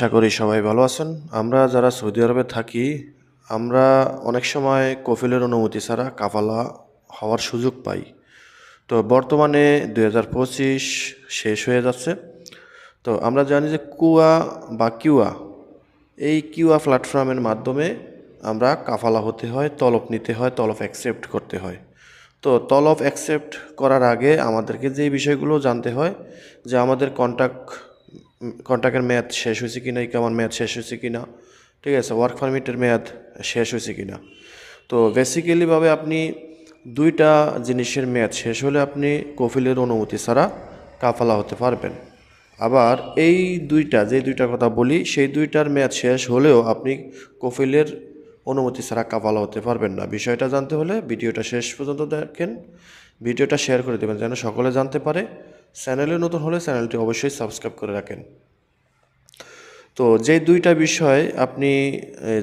আশা করি সবাই ভালো আছেন। আমরা যারা সৌদি আরবে থাকি, আমরা অনেক সময় কফিলের অনুমতি ছাড়া কাফালা হওয়ার সুযোগ পাই। তো বর্তমানে 2025 শেষ হয়ে যাচ্ছে। তো আমরা জানি যে কুয়া বা কিউয়া, এই কিউয়া প্ল্যাটফর্মের মাধ্যমে আমরা কাফালা হতে হয়, তলব নিতে হয়, তলব অ্যাকসেপ্ট করতে হয়। তো তলব অ্যাকসেপ্ট করার আগে আমাদেরকে যে বিষয়গুলো জানতে হয় যে আমাদের কন্ট্রাক্টের মেয়াদ শেষ হয়েছে কিনা, ইকামার মেয়াদ শেষ হয়েছে কিনা, ঠিক আছে, ওয়ার্ক পারমিটের মেয়াদ শেষ হয়েছে কিনা। তো বেসিক্যালিভাবে আপনি দুইটা জিনিসের মেয়াদ শেষ হলে আপনি কফিলের অনুমতি ছাড়া কাফালা হতে পারবেন। আবার এই যে দুইটা কথা বলি, সেই দুইটার মেয়াদ শেষ হলেও আপনি কফিলের অনুমতি ছাড়া কাফালা হতে পারবেন না। বিষয়টা জানতে হলে ভিডিওটা শেষ পর্যন্ত দেখেন, ভিডিওটা শেয়ার করে দেবেন যেন সকলে জানতে পারে। চ্যানেলে নতুন হলে চ্যানেলটি অবশ্যই সাবস্ক্রাইব করে রাখেন। তো যে দুইটা বিষয় আপনি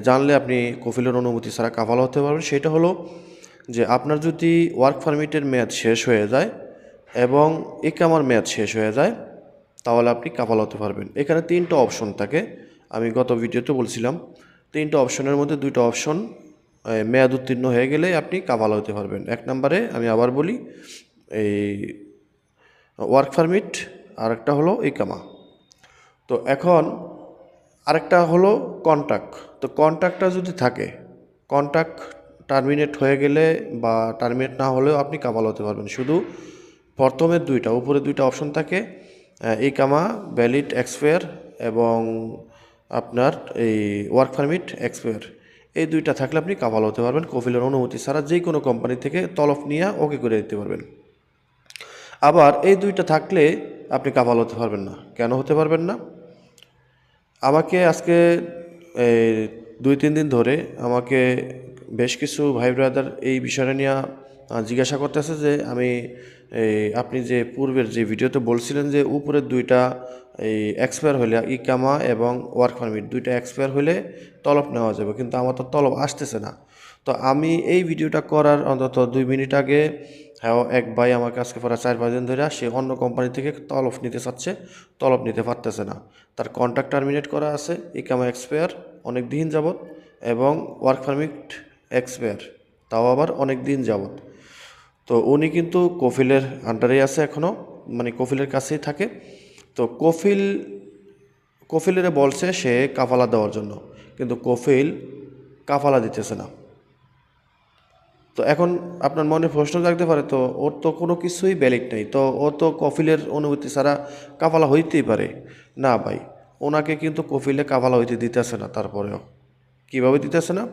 জানলে আপনি কফিলের অনুমতি ছাড়া কাফালা হতে পারবেন, সেটা হলো যে আপনার যদি ওয়ার্ক পারমিটের মেয়াদ শেষ হয়ে যায় এবং ইকামার মেয়াদ শেষ হয়ে যায়, তাহলে আপনি কাফালা হতে পারবেন। এখানে তিনটা অপশন থাকে, আমি গত ভিডিওতে বলছিলাম। তিনটা অপশনের মধ্যে দুইটা অপশন মেয়াদ উত্তীর্ণ হয়ে গেলে আপনি কাফালা হতে পারবেন। এক নম্বরে আমি আবার বলি, এই ওয়ার্ক পারমিট, আর একটা হলো ইকামা। তো এখন আরেকটা হলো কন্ট্রাক্ট। তো কন্ট্রাক্টটা যদি থাকে, কন্ট্রাক্ট টার্মিনেট হয়ে গেলে বা টার্মিনেট না হলেও আপনি কাফালা হতে পারবেন। শুধু প্রথমের দুইটা, উপরে দুইটা অপশন থাকে, ইকামা ভ্যালিড এক্সপায়ার এবং আপনার এই ওয়ার্ক পারমিট এক্সপায়ার, এই দুইটা থাকলে আপনি কাফালা হতে পারবেন কফিলের অনুমতি ছাড়া। যে কোনো কোম্পানি থেকে তলব নিয়ে ওকে করে দিতে পারবেন। আবার এই দুইটা থাকলে আপনি কাফালা হতে পারবেন না। কেন হতে পারবেন না? আমাকে আজকে এই 2-3 দিন ধরে আমাকে বেশ কিছু ভাই ব্রাদার এই বিষয়টা নিয়ে জিজ্ঞাসা করতেছে যে আপনি যে পূর্বের যে ভিডিওতে বলছিলেন যে উপরের দুইটা এই এক্সপায়ার হলে, ইকামা এবং ওয়ার্ক পারমিট দুইটা এক্সপায়ার হলে তলব নেওয়া যাবে, কিন্তু আমার তো তলব আসতেছে না। তো আমি এই ভিডিওটা করার অন্তত 2 মিনিট আগে, হ্যাঁ, এক ভাই আমাকে আজকে প্রায় 4-5 দিন ধরে সে অন্য কোম্পানি থেকে তলব নিতে চাচ্ছে, তলব নিতে পারতেছে না। তার কন্ট্রাক্ট টার্মিনেট করা আছে, ইকামা এক্সপায়ার অনেক দিন যাবত, এবং ওয়ার্ক পারমিট এক্সপায়ার, তাও আবার অনেক দিন যাবত। তো উনি কিন্তু কফিলের আন্ডারেই আছে এখনও, মানে কফিলের কাছেই থাকে। তো কফিলের বলছে সে কাফালা দেওয়ার জন্য, কিন্তু কফিল কাফালা দিতেছে না। তো এখন আপনার মনে প্রশ্ন জাগতে পারে, তো ওর তো কোনো কিছুই ভ্যালিড নেই, তো ও তো কফিলের অনুমতি ছাড়া কাফালা হইতেই পারে। না ভাই, ওনাকে কিন্তু কফিলে কাফালা হইতে দিতেছে না। তারপরেও কীভাবে দিতেছে না,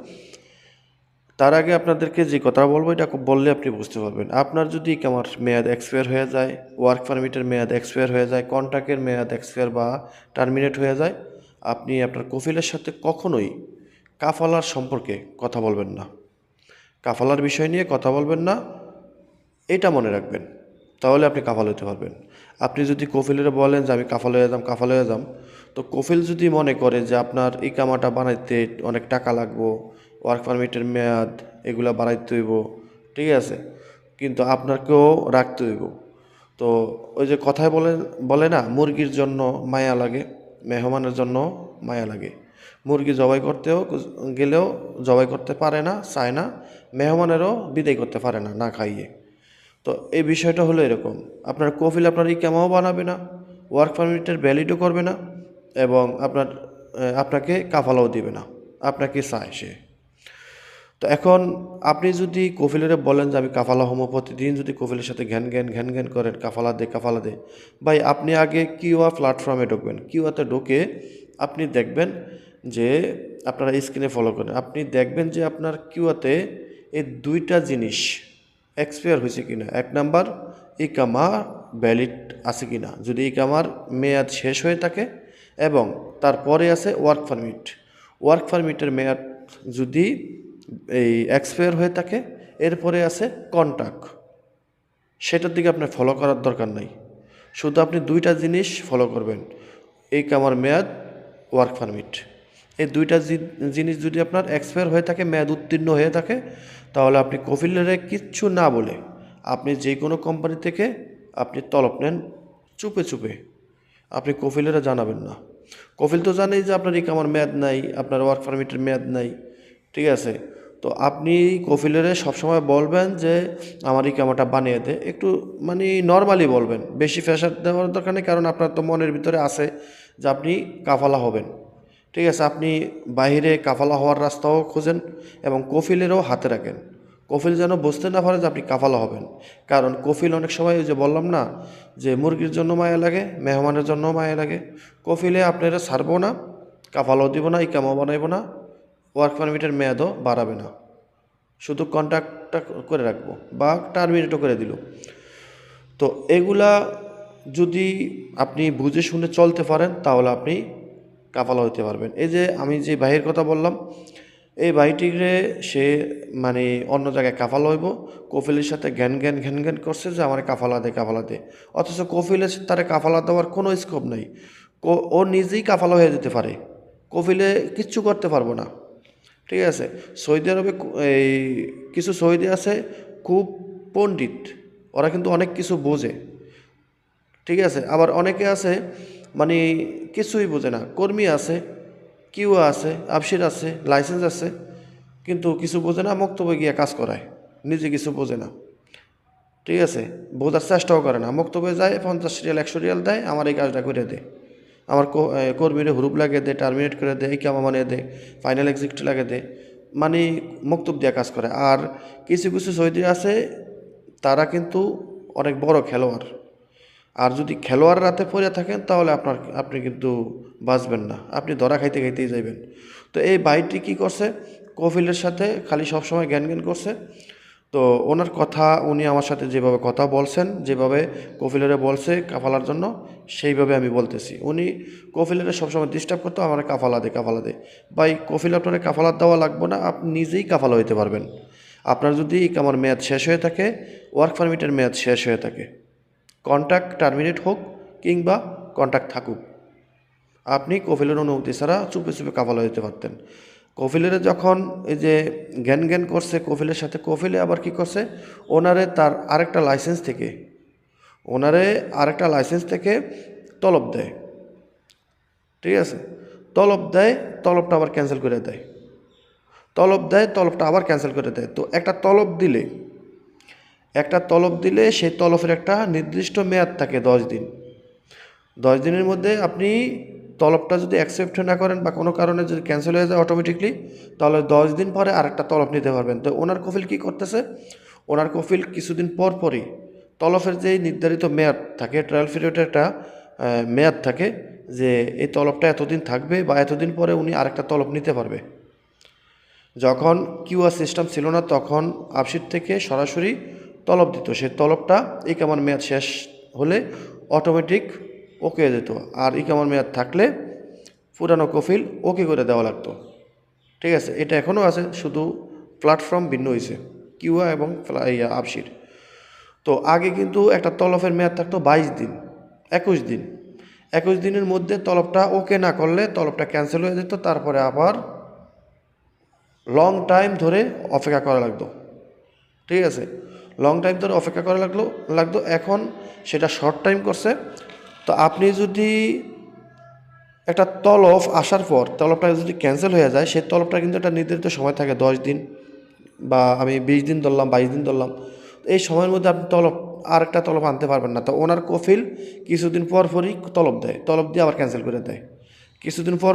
তার আগে আপনাদেরকে যে কথা বলবো এটা বললে আপনি বুঝতে পারবেন। আপনার যদি আমার মেয়াদ এক্সপায়ার হয়ে যায়, ওয়ার্ক পারমিটের মেয়াদ এক্সপায়ার হয়ে যায়, কন্ট্রাক্টের মেয়াদ এক্সপায়ার বা টার্মিনেট হয়ে যায়, আপনি আপনার কফিলের সাথে কখনোই কাফালার সম্পর্কে কথা বলবেন না, কাফালার বিষয় নিয়ে কথা বলবেন না, এটা মনে রাখবেন। তাহলে আপনি কাফাল হতে পারবেন। আপনি যদি কফিলের বলেন যে আমি কাফাল হয়ে যাম, তো কফিল যদি মনে করে যে আপনার ইকামাটা বানাইতে অনেক টাকা লাগবো, ওয়ার্ক পারমিটের মেয়াদ এগুলা বাড়াইতে হইব, ঠিক আছে, কিন্তু আপনাকেও রাখতে হইব। তো ওই যে কথায় বলে না, মুরগির জন্য মায়া লাগে, মেহমানের জন্য মায়া লাগে। মুরগি জবাই করতেও গেলেও জবাই করতে পারে না, চায় না, মেহমানেরও বিদায় করতে পারে না না খাইয়ে। তো এই বিষয়টা হলো এরকম, আপনার কফিল আপনার ইকামাও বানাবে না, ওয়ার্ক পারমিটের ভ্যালিডও করবে না, এবং আপনাকে কাফালাও দিবে না, আপনাকে চায় সে। তো এখন আপনি যদি কফিলের বলেন যে আমি কাফালা হমো, প্রতিদিন যদি কফিলের সাথে ঘ্যান ঘ্যান করেন কাফালা দে, ভাই আপনি আগে কিউয়া প্ল্যাটফর্মে ঢুকবেন। কিউয়াতে ঢুকে আপনি দেখবেন যে, আপনারা স্ক্রিনে ফলো করেন, আপনি দেখবেন যে আপনার কিউয়াতে এই দুইটা জিনিস এক্সপায়ার হয়েছে কিনা। এক নাম্বার, ইকামা ভ্যালিড আছে কিনা, যদি ইকামার মেয়াদ শেষ হয়ে থাকে, এবং তারপরে আছে ওয়ার্ক পারমিট। ওয়ার্ক পারমিটের মেয়াদ যদি এই এক্সপায়ার হয়ে থাকে, এরপরে আছে কন্ট্রাক্ট, সেটার দিকে আপনার ফলো করার দরকার নাই। শুধু আপনি দুইটা জিনিস ফলো করবেন, এই কামার মেয়াদ, ওয়ার্ক পারমিট, এই দুইটা জিনিস যদি আপনার এক্সপায়ার হয়ে থাকে, মেয়াদ উত্তীর্ণ হয়ে থাকে, তাহলে আপনি কফিলেরে কিচ্ছু না বলে আপনি যে কোনো কোম্পানি থেকে আপনি তলব নেন, চুপে চুপে, আপনি কফিলেরা জানাবেন না। কফিল তো জানেই যে আপনার ইকামার মেয়াদ নাই, আপনার ওয়ার্ক পারমিটের মেয়াদ নাই, ঠিক আছে। তো আপনি কফিলের সবসময় বলবেন যে আমার ইকামাটা বানিয়ে দে, একটু মানে নর্মালি বলবেন, বেশি প্রেশার দেওয়ার দরকার নেই, কারণ আপনার তো মনের ভিতরে আছে যে আপনি কাফালা হবেন, ঠিক আছে। আপনি বাইরে কাফালা হওয়ার রাস্তাও খোঁজেন এবং কফিলেরও হাতে রাখেন। কফিল যেন বুঝতে না পারে যে আপনি কাফালা হবেন, কারণ কফিল অনেক সময় ওই যে বললাম না যে মুরগির জন্য মায়া লাগে, মেহমানের জন্য মায়া লাগে। কফিলে আপনারা ছাড়বো না, কাফালাও দিব না, ইকামাও বানাইব না, ওয়ার্ক পারমিটের মেয়াদও বাড়াবে না, শুধু কন্ট্রাক্টটা করে রাখবো বা টার্মিনেটও করে দিল। তো এগুলা যদি আপনি বুঝে শুনে চলতে পারেন তাহলে আপনি কাফালা হইতে পারবেন। এই যে আমি যে ভাইয়ের কথা বললাম, এই ভাইটিরে সে মানে অন্য জায়গায় কাফালা হইব, কফিলের সাথে ঘ্যান করছে যে আমার কাফালা দে, অথচ কফিলের তারে কাফালা দেওয়ার কোনো স্কোপ নাই। ও নিজেই কাফালা হয়ে যেতে পারে, কফিলে কিচ্ছু করতে পারবো না, ঠিক আছে। সৌদি আরবে এই কিছু সৌদি আছে খুব পণ্ডিত, ওরা কিন্তু অনেক কিছু বোঝে, ঠিক আছে। আবার অনেকে আছে মানে কিছুই বোঝে না, কর্মী আছে, কিউ আছে, আবশির আছে, লাইসেন্স আছে, কিন্তু কিছু বোঝে না, মক্তবে গিয়ে কাজ করায়, নিজে কিছু বোঝে না, ঠিক আছে। বোঝার চেষ্টাও করে না, মক্তবে যায় 50 রিয়াল 100 রিয়াল দেয়, আমার এই কাজটা করে দে, আমার কর্মীরা হুরুপ লাগিয়ে দে, টার্মিনেট করে দে, এই কামা বানিয়ে দে, ফাইনাল এক্সিকিউটিভ লাগিয়ে দে, মানে মক্তব দিয়ে কাজ করে। আর কিছু কিছু সৌদি আছে তারা কিন্তু অনেক বড় খেলোয়াড়, আর যদি খেলোয়াড় রাতে পড়ে থাকেন তাহলে আপনি কিন্তু বাঁচবেন না, আপনি ধরা খাইতে খাইতেই যাইবেন। তো এই ভাইটি কী করছে, কফিলের সাথে খালি সবসময় জ্ঞান করছে। তো ওনার কথা উনি আমার সাথে যেভাবে কথা বলছেন, যেভাবে কফিলেরে বলছে কাফালার জন্য, সেইভাবে আমি বলতেছি। উনি কফিলেরে সবসময় ডিস্টার্ব করতো, আমার কাফালা দে। ভাই কফিল আপনার কাফালা দেওয়া লাগবে না, আপনি নিজেই কাফালা হইতে পারবেন। আপনার যদি আমার মেয়াদ শেষ হয়ে থাকে, ওয়ার্ক পারমিটের মেয়াদ শেষ হয়ে থাকে, কন্ট্রাক্ট টার্মিনেট হোক কিংবা কন্ট্রাক্ট থাকুক, আপনি কফিলের অনুমতি ছাড়া চুপে চুপে কাফালা দিতে পারতেন। কফিলের যখন এই যে জ্ঞান করছে কফিলের সাথে, কফিলে আবার কি করছে, ওনারে তার আরেকটা লাইসেন্স থেকে তলব দেয়, ঠিক আছে। তলবটা আবার ক্যান্সেল করে দেয়, তলবটা আবার ক্যান্সেল করে দেয়। তো একটা তলব দিলে সেই তলবের একটা নির্দিষ্ট মেয়াদ থাকে 10 দিন। 10 দিনের মধ্যে আপনি তলবটা যদি অ্যাকসেপ্ট না করেন বা কোনো কারণে যদি ক্যান্সেল হয়ে যায় অটোমেটিকলি, তাহলে 10 দিন পরে আরেকটা তলব নিতে পারবেন। তো ওনার কফিল কী করতেছে, ওনার কফিল কিছুদিন পরই তলবের যেই নির্ধারিত মেয়াদ থাকে, ট্রায়াল পিরিয়ডের একটা মেয়াদ থাকে যে এই তলবটা এতদিন থাকবে বা এতদিন পরে উনি আরেকটা তলব নিতে পারবে। যখন কিউআর সিস্টেম ছিল না তখন আবশির থেকে সরাসরি তলব দিত, সেই তলবটা ইকামার মেয়াদ শেষ হলে অটোমেটিক ওকে যেত, আর ইকামার মেয়াদ থাকলে পুরানো কফিল ওকে করে দেওয়া লাগতো, ঠিক আছে। এটা এখনও আছে, শুধু প্ল্যাটফর্ম ভিন্ন হয়েছে কিউআ এবং আবশির। তো আগে কিন্তু একটা তলবের মেয়াদ থাকতো 22 দিন, 21 দিনের মধ্যে তলবটা ওকে না করলে তলবটা ক্যান্সেল হয়ে যেত, তারপরে আবার লং টাইম ধরে অপেক্ষা করা লাগতো, ঠিক আছে। লং টাইম ধরে অপেক্ষা করা লাগতো। এখন সেটা শর্ট টাইম করছে। তো আপনি যদি একটা তলব আসার পর তলবটা যদি ক্যান্সেল হয়ে যায়, সেই তলবটা কিন্তু একটা নির্ধারিত সময় থাকে, 10 দিন বা আমি 20 দিন ধরলাম, 22 দিন ধরলাম, এই সময়ের মধ্যে আপনি আরেকটা তলব আনতে পারবেন না। তো ওনার কফিল কিছুদিন পরই তলব দিয়ে আবার ক্যান্সেল করে দেয়, কিছুদিন পর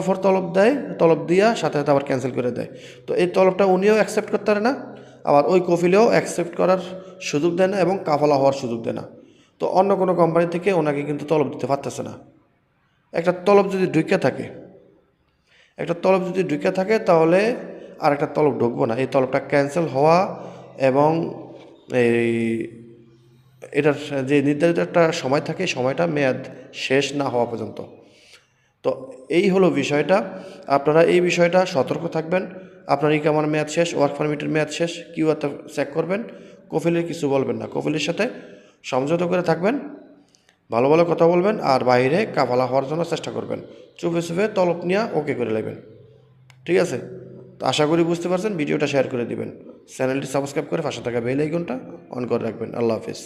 তলব দিয়া সাথে সাথে আবার ক্যান্সেল করে দেয়। তো এই তলবটা উনিও অ্যাকসেপ্ট করতে পারে না, আবার ওই কফিলেও অ্যাকসেপ্ট করার সুযোগ দেয় না এবং কাফালা হওয়ার সুযোগ দেয় না। তো অন্য কোনো কোম্পানি থেকে ওনাকে কিন্তু তলব দিতে পারতেছে না। একটা তলব যদি ঢুকে থাকে তাহলে আর একটা তলব ঢুকবো না, এই তলবটা ক্যান্সেল হওয়া এবং এই এটার যে নির্ধারিত একটা সময় থাকে, সময়টা মেয়াদ শেষ না হওয়া পর্যন্ত। তো এই হলো বিষয়টা, আপনারা এই বিষয়টা সতর্ক থাকবেন। আপনার ইকামার মেয়াদ শেষ, ওয়ার্ক পারমিটের মেয়াদ শেষ, কিউআরটা চেক করবেন, কফিলের কিছু বলবেন না, কফিলের সাথে সমঝোতা করে থাকবেন, ভালো ভালো কথা বলবেন, আর বাইরে কাফালা হওয়ার জন্য চেষ্টা করবেন, চুপে তলব নিয়ে ওকে করে নেবেন, ঠিক আছে। তো আশা করি বুঝতে পারছেন, ভিডিওটা শেয়ার করে দিবেন, চ্যানেলটি সাবস্ক্রাইব করে পাশে থাকা বেল আইকনটা অন করে রাখবেন। আল্লাহ হাফেজ।